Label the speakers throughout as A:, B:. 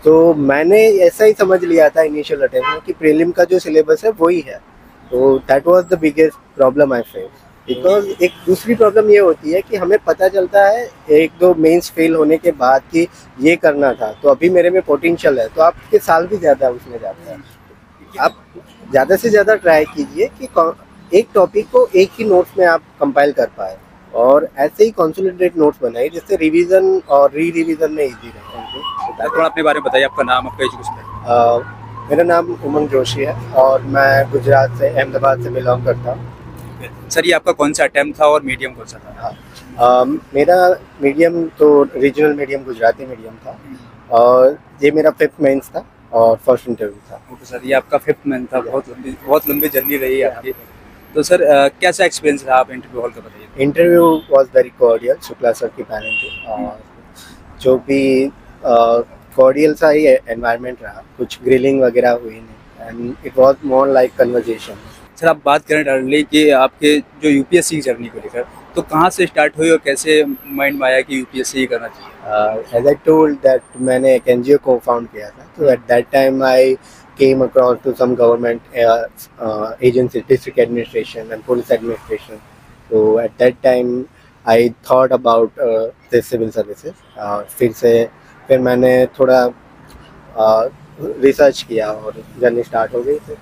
A: तो मैंने ऐसा ही समझ लिया था इनिशियल अटेम्प्ट में कि प्रीलिम का जो सिलेबस है वही है। तो that was the biggest problem I face. Because एक दूसरी प्रॉब्लम ये होती है कि हमें पता चलता है एक दो मेंस फेल होने के बाद कि ये करना था, तो अभी मेरे में पोटेंशियल है, तो आपके साल भी ज़्यादा उसमें जाता है। आप ज़्यादा से ज़्यादा ट्राई कीजिए कि एक टॉपिक को एक ही नोट्स में आप कंपाइल कर पाए, और ऐसे ही कंसोलिडेटेड नोट्स बनाइए जिससे रिवीजन और री रिवीजन में इजी रहे।
B: थोड़ा अपने बारे में बताइए, आपका नाम, आपका एजुकेशन।
A: मेरा नाम उमंग जोशी है और मैं गुजरात से, अहमदाबाद से बिलोंग करता हूँ।
B: सर, ये आपका कौन सा अटेम्प्ट था और मीडियम कौन सा था?
A: हाँ, मेरा मीडियम तो रीजनल मीडियम गुजराती मीडियम था, और ये मेरा 5th मेंस था और फर्स्ट इंटरव्यू था।
B: ओके सर, ये आपका 5th मेंस था। बहुत लंबी जर्नी रही है आपकी। तो सर, कैसा एक्सपीरियंस रहा आप इंटरव्यू हॉल का, बताइए।
A: Interview was very cordial. Shukla sir की पैनल थी, और जो भी कॉर्डियल सा ही एनवायरनमेंट रहा, कुछ ग्रिलिंग वगैरह हुई नहीं, and it was more like conversation.
B: Sir, आप बात करें डायरेक्टली कि आपके जो यूपीएससी की जर्नी को लेकर, तो कहाँ से स्टार्ट हुई और कैसे माइंड में आया कि यूपीएससी ही करना चाहिए?
A: एज आई टोल्ड दैट मैंने एक एनजीओ को फाउंड किया था, तो at that time I came across to some government agencies, district administration and police administration. So at that time I thought about this civil services. फिर मैंने थोड़ा research किया और जर्नी स्टार्ट हो गई थी।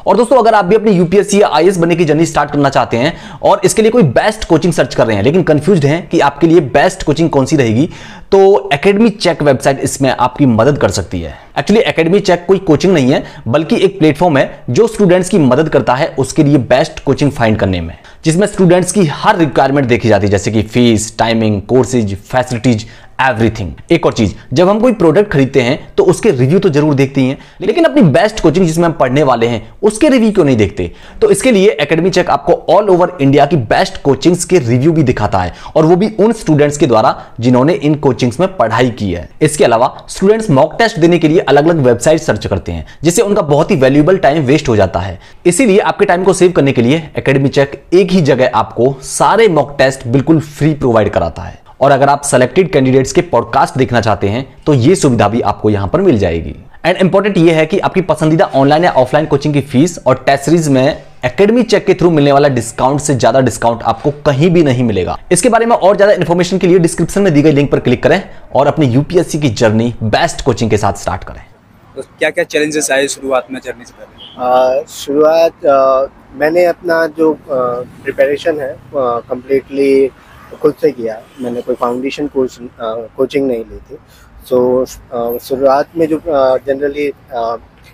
C: और दोस्तों, अगर आप भी अपनी यूपीएससी या आईएएस बनने की जर्नी स्टार्ट करना चाहते हैं और इसके लिए कोई बेस्ट कोचिंग सर्च कर रहे हैं लेकिन कंफ्यूज्ड हैं कि आपके लिए बेस्ट कोचिंग कौन सी रहेगी, तो एकेडमी चेक वेबसाइट इसमें आपकी मदद कर सकती है। एक्चुअली एकेडमी चेक कोई कोचिंग नहीं है, बल्कि एक प्लेटफॉर्म है जो स्टूडेंट्स की मदद करता है उसके लिए बेस्ट कोचिंग फाइंड करने में, जिसमें स्टूडेंट्स की हर रिक्वायरमेंट देखी जाती है, जैसे कि fees, timing, courses, facilities, everything. एक और चीज, जब हम कोई प्रोडक्ट खरीदते हैं तो उसके रिव्यू तो जरूर देखते हैं, लेकिन अपनी बेस्ट कोचिंग जिसमें हम पढ़ने वाले हैं उसके रिव्यू क्यों नहीं देखते? तो इसके लिए एकेडमी चेक आपको ऑल ओवर इंडिया की बेस्ट कोचिंग्स के रिव्यू भी दिखाता है, और वो भी उन स्टूडेंट्स के द्वारा जिन्होंने इन कोचिंग्स में पढ़ाई की है। इसके अलावा स्टूडेंट्स मॉक टेस्ट देने के लिए अलग अलग वेबसाइट सर्च करते हैं, जिससे उनका बहुत ही वैल्यूएबल टाइम वेस्ट हो जाता है। इसीलिए आपके टाइम को सेव करने के लिए एकेडमी चेक एक ही जगह आपको सारे मॉक टेस्ट बिल्कुल फ्री प्रोवाइड कराता है। और अगर आप सेलेक्टेड कैंडिडेट्स के पॉडकास्ट देखना चाहते हैं तो ये सुविधा भी आपको यहां पर मिल जाएगी। एंड इंपॉर्टेंट ये है कि आपकी पसंदीदा ऑनलाइन या ऑफलाइन कोचिंग की फीस और टेस्ट सीरीज में एकेडमी चेक के थ्रू मिलने वाला डिस्काउंट से ज्यादा डिस्काउंट आपको कहीं भी नहीं मिलेगा। इसके बारे में और ज्यादा इंफॉर्मेशन के लिए डिस्क्रिप्शन में दी गई लिंक पर क्लिक करें और अपनी यूपीएससी की जर्नी बेस्ट कोचिंग के साथ स्टार्ट करें।
B: तो क्या क्या चैलेंजेस आए शुरुआत में जर्नी से पहले?
A: शुरुआत मैंने अपना जो प्रिपरेशन है कंप्लीटली खुद से किया। मैंने कोई फाउंडेशन कोर्स कोचिंग नहीं ली थी। सो शुरुआत में जो जनरली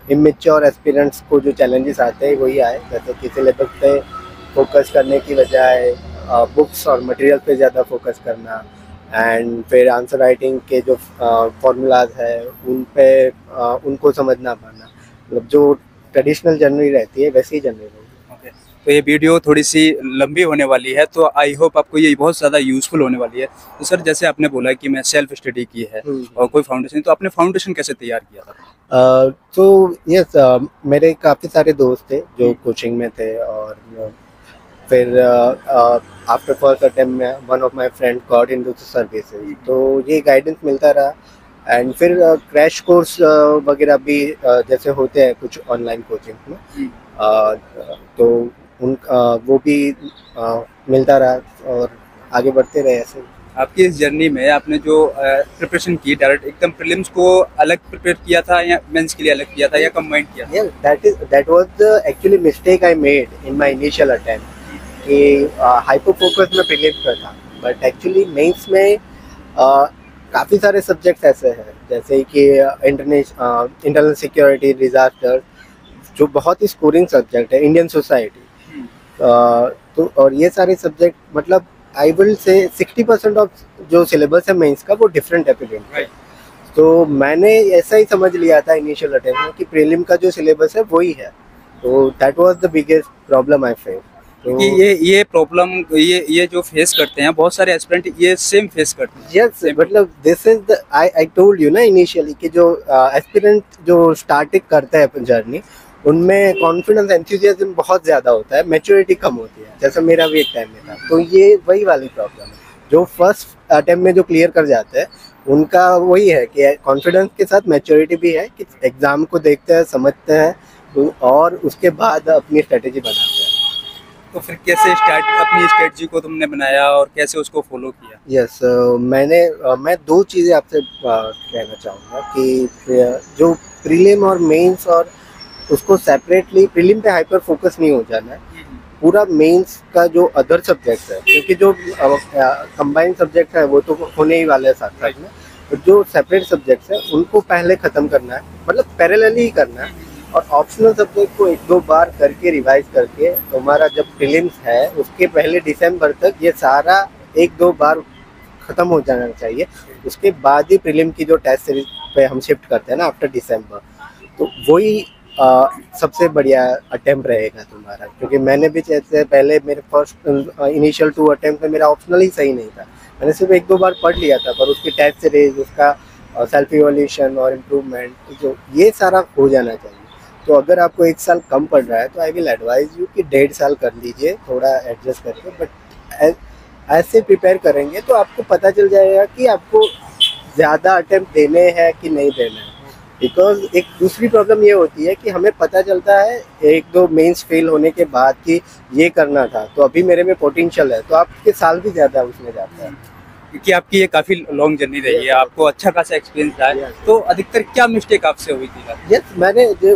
A: इमेच्योर एस्पिरेंट्स को जो चैलेंजेस आते हैं वही आए, जैसे कि सिलेबस पे फोकस करने की बजाय बुक्स और मटेरियल पे ज़्यादा फोकस करना, एंड फिर आंसर राइटिंग के जो फॉर्मूलाज है उन पे उनको समझना पाना। मतलब जो ट्रेडिशनल जर्नी रहती है वैसी ही जर्नी रहेगी।
B: तो ये वीडियो थोड़ी सी लंबी होने वाली है, तो आई होप आपको ये बहुत ज़्यादा यूजफुल होने वाली है। तो सर, जैसे आपने बोला कि मैं सेल्फ स्टडी की है और कोई फाउंडेशन, तो आपने फाउंडेशन कैसे तैयार किया था?
A: तो यस, मेरे काफ़ी सारे दोस्त थे जो कोचिंग में थे, और फिर आफ्टर फर्स्ट अटेम्प्ट में one of my friend got into services, तो ये गाइडेंस मिलता रहा। एंड फिर क्रैश कोर्स वगैरह भी जैसे होते हैं कुछ ऑनलाइन कोचिंग में, तो वो भी मिलता रहा और आगे बढ़ते रहे ऐसे।
B: आपकी इस जर्नी में आपने जो प्रिपरेशन की, डायरेक्ट एकदम प्रीलिम्स को अलग प्रिपेयर किया था या मेंस के लिए अलग किया था या कंबाइंड किया था?
A: That was the actually mistake I made in my initial attempt कि हाइपर फोकस में प्रीलिम्स पर था, बट एक्चुअली मेंस में काफ़ी सारे सब्जेक्ट्स ऐसे हैं, जैसे कि इंटरनल सिक्योरिटी, डिजास्टर, जो बहुत ही स्कोरिंग सब्जेक्ट है, इंडियन सोसाइटी, तो और ये सारे सब्जेक्ट मतलब आई विल से 60% ऑफ जो सिलेबस है मेंस का वो डिफरेंट है प्रीलिम का। तो मैंने ऐसा ही समझ लिया था इनिशियल अटेम्प्ट में कि प्रीलिम का जो सिलेबस है वही है। तो that was the biggest problem I face.
B: तो ये प्रॉब्लम ये जो फेस करते हैं बहुत सारे एस्पिरेंट, ये सेम फेस करते हैं।
A: यस, मतलब this is the I told you ना इनिशियली कि जो एस्पिरेंट जो स्टार्टिंग करते हैं जर्नी, उनमें कॉन्फिडेंस, एंथुसियाज्म बहुत ज़्यादा होता है, मैच्योरिटी कम होती है, जैसा मेरा भी एक टाइम में था। तो ये वही वाली प्रॉब्लम है, जो फर्स्ट अटेम्प्ट में जो क्लियर कर जाते हैं उनका वही है कि कॉन्फिडेंस के साथ मैच्योरिटी भी है कि एग्जाम को देखते हैं, समझते हैं और उसके बाद अपनी स्ट्रेटेजी बनाते हैं।
B: तो फिर कैसे अपनी स्ट्रेटजी को तुमने बनाया और कैसे उसको फॉलो किया?
A: यस, मैं दो चीज़ें आपसे कहना चाहूँगा कि जो प्रीलिम और मेंस और उसको सेपरेटली, प्रीलिम पे हाइपर फोकस नहीं हो जाना है, पूरा मेंस का जो अदर सब्जेक्ट है, क्योंकि जो कंबाइंड सब्जेक्ट है वो तो होने ही वाले हैं साथ साथ में, तो जो सेपरेट सब्जेक्ट्स हैं उनको पहले ख़त्म करना है, मतलब पैरेलली ही करना है, और ऑप्शनल सब्जेक्ट को 1-2 बार करके रिवाइज करके तुम्हारा जब प्रीलिम्स है उसके पहले दिसंबर तक ये सारा 1-2 बार ख़त्म हो जाना चाहिए। उसके बाद ही प्रीलिम की जो टेस्ट सीरीज पे हम शिफ्ट करते हैं ना आफ्टर दिसंबर, तो वही सबसे बढ़िया अटेम्प्ट रहेगा तुम्हारा, क्योंकि मैंने भी जैसे पहले मेरे फर्स्ट इनिशियल 2 अटेम्प्ट में मेरा ऑप्शनल ही सही नहीं था, मैंने सिर्फ 1-2 बार पढ़ लिया था, पर उसकी टेस्ट सीरीज, उसका सेल्फ इवोल्यूशन और इम्प्रूवमेंट, जो ये सारा हो जाना चाहिए। तो अगर आपको 1 साल कम पड़ रहा है तो आई विल एडवाइज यू कि 1.5 साल कर लीजिए, थोड़ा एडजस्ट करके, बट ऐसे प्रिपेयर करेंगे तो आपको पता चल जाएगा कि आपको ज़्यादा अटेम्प्ट देने हैं कि नहीं देना है। बिकॉज एक दूसरी प्रॉब्लम ये होती है कि हमें पता चलता है 1-2 मेंस फेल होने के बाद कि ये करना था, तो अभी मेरे में पोटेंशियल है, तो आपके साल भी ज़्यादा उसमें जाता है।
B: क्योंकि आपकी ये काफी लॉन्ग जर्नी रही है, आपको अच्छा खासा एक्सपीरियंस रहा है, तो अधिकतर क्या मिस्टेक आपसे हुई थी?
A: यस, मैंने जो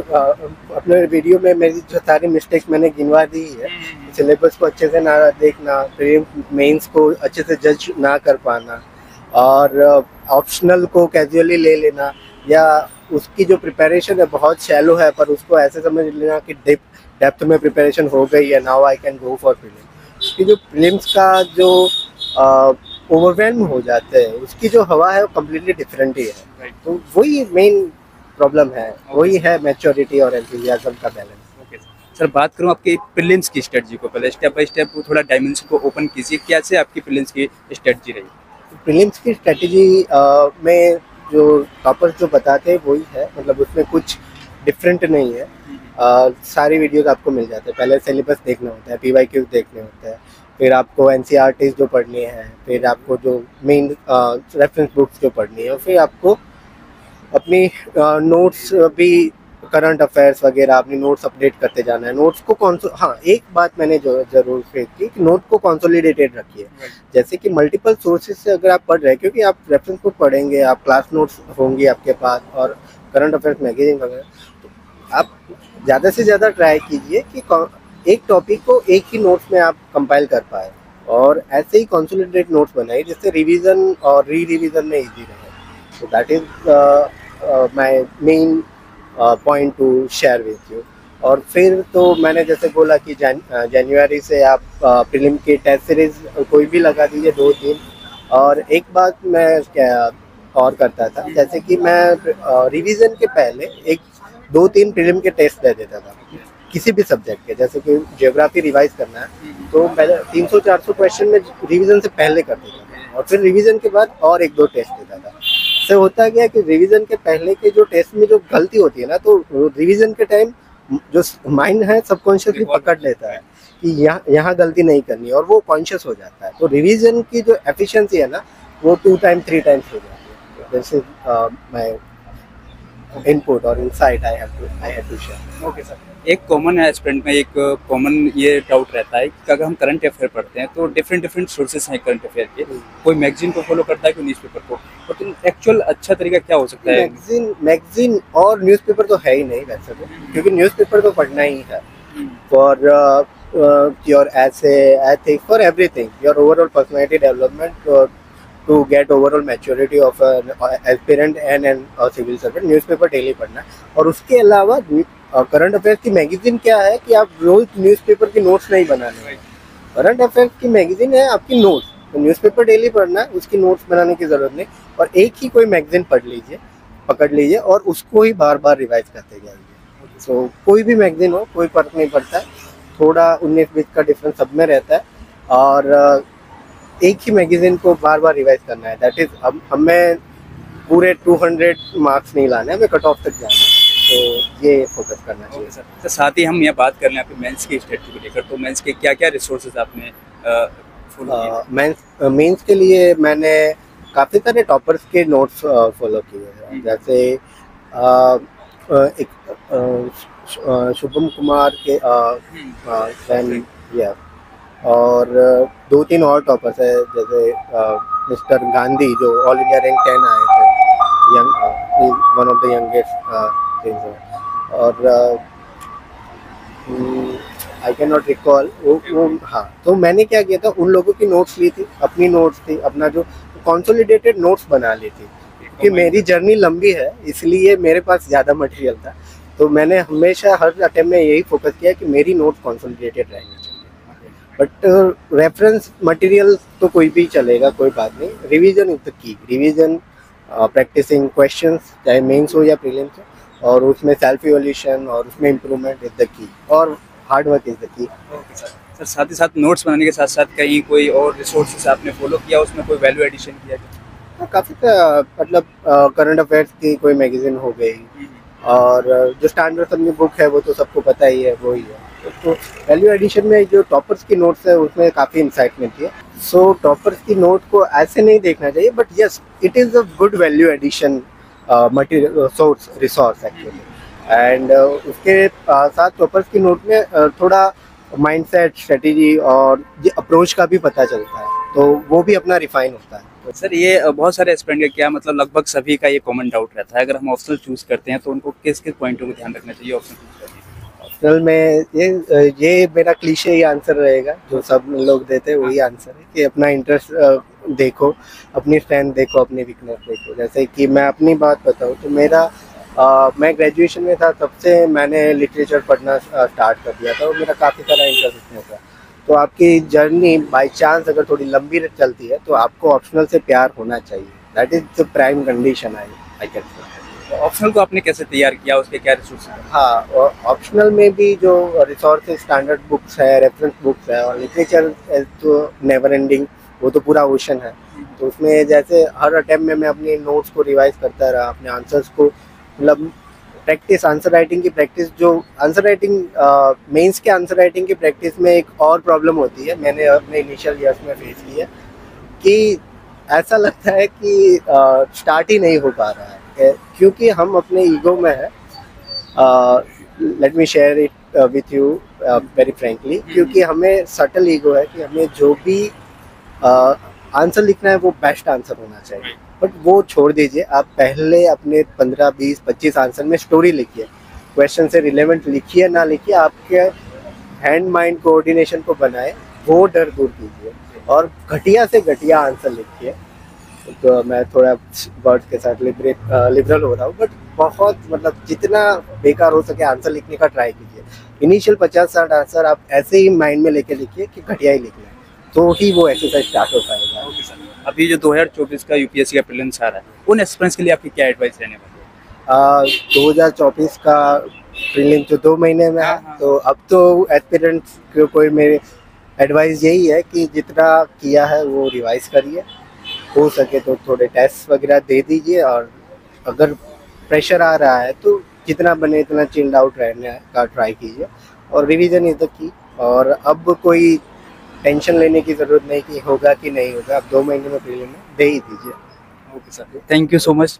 A: अपने वीडियो में मेरी जो सारी मिस्टेक मैंने गिनवा दी है, सिलेबस को अच्छे से ना देखना, फिर मेंस को अच्छे से जज ना कर पाना, और ऑप्शनल को कैजुअली ले लेना, या उसकी जो प्रिपरेशन है बहुत शैलो है, पर उसको ऐसे समझ लेना कि डेप्थ में प्रिपरेशन हो गई है, now I can go for prelim. उसकी जो प्रीलिम्स का जो ओवरवेल्म हो जाते हैं, उसकी जो हवा है वो कम्प्लीटली डिफरेंट ही है। तो वही मेन प्रॉब्लम है, वही है मैच्योरिटी और एंथुसियाज्म का बैलेंस।
B: सर, बात करूं आपकी प्रीलिम्स की स्ट्रेटजी को, पहले स्टेप बाय स्टेप थोड़ा डायमेंशन को ओपन कीजिए, कैसे आपकी प्रीलिम्स की स्ट्रेटजी रही?
A: प्रीलिम्स की स्ट्रेटजी में जो टॉपर्स जो बताते हैं वही है, मतलब उसमें कुछ डिफरेंट नहीं है। सारी वीडियोस आपको मिल जाते हैं, पहले सिलेबस देखना होता है, PYQs देखने होते हैं, फिर आपको NCERTs जो पढ़नी है, फिर आपको जो मेन रेफरेंस बुक्स जो पढ़नी है, और फिर आपको अपनी नोट्स भी, करंट अफेयर्स वगैरह अपनी नोट्स अपडेट करते जाना है। नोट्स को हाँ, एक बात मैंने जो जरूर फेस की कि नोट को कंसोलिडेटेड रखिए, जैसे कि मल्टीपल सोर्सेज से अगर आप पढ़ रहे हैं, क्योंकि आप रेफरेंस बुक पढ़ेंगे, आप क्लास नोट्स होंगी आपके पास, और करंट अफेयर्स मैगजीन वगैरह, तो आप ज़्यादा से ज़्यादा ट्राई कीजिए कि एक टॉपिक को एक ही नोट्स में आप कंपाइल कर पाए, और ऐसे ही कंसोलिडेटेड नोट्स बनाइए जिससे रिवीजन और रिवीजन में इजी रहे। तो that is my main point two share with you. और फिर तो मैंने जैसे बोला कि जनवरी से आप प्रीलिम की टेस्ट सीरीज कोई भी लगा दीजिए 2-3। और एक बात मैं क्या और करता था, जैसे कि मैं रिवीजन के पहले 1-2-3 प्रीलिम के टेस्ट दे देता था किसी भी सब्जेक्ट के, जैसे कि ज्योग्राफी रिवाइज करना है तो पहले 300-400 क्वेश्चन में रिवीजन से पहले कर देता था, और फिर रिवीजन के बाद और 1-2 टेस्ट देता था। इससे होता गया कि रिवीजन के पहले के जो टेस्ट में जो गलती होती है ना, तो रिवीजन के टाइम जो माइंड है सबकॉन्शियसली पकड़ लेता है कि यहाँ गलती नहीं करनी, और वो कॉन्शियस हो जाता है। तो रिवीजन की जो एफिशिएंसी है ना, वो 2-3 टाइम्स हो जाती है। दिस इज माय इनपुट और insight I have to share.
B: Okay sir, एक कॉमन एस्पिरेंट में एक कॉमन ये डाउट रहता है कि अगर हम करंट अफेयर पढ़ते हैं तो डिफरेंट सोर्सेस हैं करंट अफेयर के, कोई मैगजीन को फॉलो करता है, कोई न्यूज़पेपर को, तो एक्चुअल अच्छा तरीका क्या हो सकता है?
A: मैगजीन और न्यूज़पेपर तो है ही नहीं वैसे तो, क्योंकि न्यूज़पेपर तो पढ़ना ही है for your essay, ethics, for everything, your overall personality development, to get overall maturity of an aspirant and a civil servant। Newspaper daily पढ़ना है। और उसके अलावा करंट अफेयर्स की मैगजीन क्या है कि आप रोज न्यूज़पेपर की नोट्स नहीं बनाने, करंट अफेयर्स की मैगजीन है आपकी नोट्स, तो न्यूज़पेपर डेली पढ़ना है, उसकी नोट्स बनाने की जरूरत नहीं, और एक ही कोई मैगजीन पढ़ लीजिए, पकड़ लीजिए, और उसको ही बार बार रिवाइज करते जाइए। सो कोई भी मैगजीन हो, कोई फर्क नहीं पड़ता है, थोड़ा 19-20 का डिफरेंस सब में रहता है, और एक ही मैगजीन को बार बार रिवाइज करना है। दैट इज, हमें पूरे 200 मार्क्स नहीं लाने, हमें कट ऑफ तक जाना है, तो ये फोकस करना चाहिए सर।
B: तो साथ ही हम ये बात कर लें आपके मेंस की स्ट्रेटजी को लेकर, तो मेंस के क्या क्या रिसोर्सेज आपने
A: मेंस के लिए मैंने काफ़ी सारे टॉपर्स के नोट्स फॉलो किए हैं, जैसे एक शुभम कुमार के then, yeah, और 2-3 और टॉपर्स है, जैसे मिस्टर गांधी जो ऑल इंडिया रैंक 10 आए थे, वन ऑफ द यंगेस्ट, और आई कैन नॉट रिकॉल वो हाँ। तो मैंने क्या किया था, उन लोगों की नोट्स ली थी, अपनी नोट्स थी, अपना जो कंसोलिडेटेड नोट्स बना ली थी, क्योंकि मेरी जर्नी लंबी है इसलिए मेरे पास ज़्यादा मटेरियल था। तो मैंने हमेशा हर अटेम्प्ट में यही फोकस किया कि मेरी नोट्स कंसोलिडेटेड रहनी चाहिए। बट रेफरेंस मटेरियल तो कोई भी चलेगा, कोई बात नहीं। Revision is the key, revision, practising questions, चाहे मेंस हो या प्रीलिम्स हो, और उसमें सेल्फ इवोल्यूशन और उसमें इम्प्रूवमेंट इज द की, और हार्ड वर्क इज द की।
B: सर साथ ही साथ नोट्स बनाने के साथ साथ कहीं कोई और रिसोर्सेज आपने फॉलो किया, उसमें कोई वैल्यू एडिशन किया?
A: काफ़ी मतलब करंट अफेयर्स की कोई मैगजीन हो गई, और जो स्टैंडर्ड अपनी बुक है वो तो सबको पता ही है, वो ही है। तो वैल्यू एडिशन में जो टॉपर्स की नोट्स है उसमें काफ़ी इंसाइट मिलती है। सो टॉपर्स की नोट को ऐसे नहीं देखना चाहिए, but yes it is a good value addition material source resource actually. And उसके साथ टॉपर्स की नोट में थोड़ा माइंडसेट, स्ट्रेटेजी और ये अप्रोच का भी पता चलता है, तो वो भी अपना रिफाइन होता है।
B: तो सर ये बहुत सारे एस्पिरेंट का क्या मतलब लगभग सभी का ये कॉमन डाउट रहता है, अगर हम ऑप्शनल चूज करते हैं तो उनको किस किस पॉइंटों को ध्यान रखना चाहिए ऑप्शन चूज करने में?
A: ऑप्शनल में ये मेरा क्लीशे ही आंसर रहेगा जो सब लोग देते हैं, वही आंसर है कि अपना इंटरेस्ट देखो, अपनी स्ट्रेंथ देखो, अपनी वीकनेस देखो। जैसे कि मैं अपनी बात बताऊँ तो मेरा मैं ग्रेजुएशन में था तब से मैंने लिटरेचर पढ़ना स्टार्ट कर दिया था, और मेरा काफ़ी सारा इंटरेस्ट इसमें था। तो आपकी जर्नी बाय चांस अगर थोड़ी लंबी चलती है तो आपको ऑप्शनल से प्यार होना चाहिए। That is the prime condition I can say.
B: Optional को आपने कैसे तैयार किया, उसके क्या रिसोर्सेज हैं?
A: हाँ, और ऑप्शनल में भी जो रिसोर्सेज, स्टैंडर्ड बुक्स है, रेफरेंस बुक्स है, और लिटरेचर तो नेवर एंडिंग, वो तो पूरा ओशन है। तो उसमें जैसे हर अटेम्प्ट में मैं अपने नोट्स को रिवाइज करता रहा, अपने आंसर्स को, मतलब प्रैक्टिस, आंसर राइटिंग की प्रैक्टिस। जो आंसर राइटिंग मेंस के आंसर राइटिंग की प्रैक्टिस में एक और प्रॉब्लम होती है, मैंने अपने इनिशियल ईयर्स में फेस की है, कि ऐसा लगता है कि स्टार्ट ही नहीं हो पा रहा है, क्योंकि हम अपने ईगो में है। Let me share it with you very frankly, क्योंकि हमें सटल ईगो है कि हमें जो भी आंसर लिखना है वो बेस्ट आंसर होना चाहिए। बट वो छोड़ दीजिए, आप पहले अपने 15, 20, 25 आंसर में स्टोरी लिखिए, क्वेश्चन से रिलेवेंट लिखिए ना लिखिए, आपके हैंड माइंड कोऑर्डिनेशन को बनाए, वो डर दूर कीजिए, और घटिया से घटिया आंसर लिखिए। तो मैं थोड़ा वर्ड्स के साथ लिबरल हो रहा हूँ, बट बहुत मतलब जितना बेकार हो सके आंसर लिखने का ट्राई कीजिए। इनिशियल 50-60 आंसर आप ऐसे ही माइंड में लेके लिखिए कि घटिया ही लिखना है, तो ही वो एक्सरसाइज स्टार्ट हो पाएगा।
B: ओके सर, अभी जो 2024 का यूपीएससी का प्रीलिम्स आ रहा है, उन एस्पिरेंट्स के लिए आपकी क्या एडवाइस रहने वाली है?
A: 2024 का प्रीलिम तो 2 महीने में है, तो अब तो एस्पिरेंट्स को कोई मेरी एडवाइस यही है कि जितना किया है वो रिवाइज करिए, हो सके तो थोड़े टेस्ट वगैरह दे दीजिए, और अगर प्रेशर आ रहा है तो जितना बने इतना चिल्ड आउट रहने का ट्राई कीजिए, और रिवीजन इज द की। और अब कोई टेंशन लेने की ज़रूरत नहीं कि होगा कि नहीं होगा, अब 2 महीने में प्रीलिम में दे ही दीजिए।
B: Okay sir, thank you so much.